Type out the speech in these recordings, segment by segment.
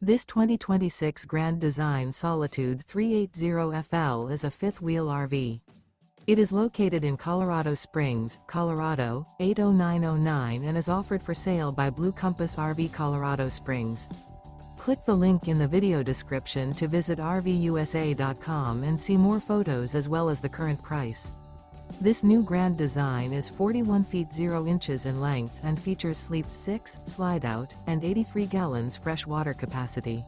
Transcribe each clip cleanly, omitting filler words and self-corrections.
This 2026 Grand Design Solitude 380FL is a fifth-wheel RV. It is located in Colorado Springs, Colorado, 80909 and is offered for sale by Blue Compass RV Colorado Springs. Click the link in the video description to visit RVUSA.com and see more photos as well as the current price. This new Grand Design is 41 feet 0 inches in length and features sleep 6, slide-out, and 83 gallons fresh water capacity.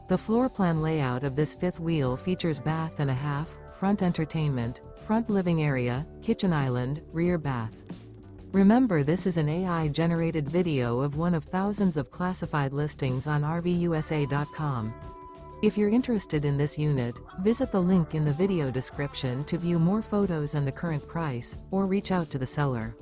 The floor plan layout of this fifth wheel features bath and a half, front entertainment, front living area, kitchen island, rear bath. Remember, this is an AI-generated video of one of thousands of classified listings on RVUSA.com. If you're interested in this unit, visit the link in the video description to view more photos and the current price, or reach out to the seller.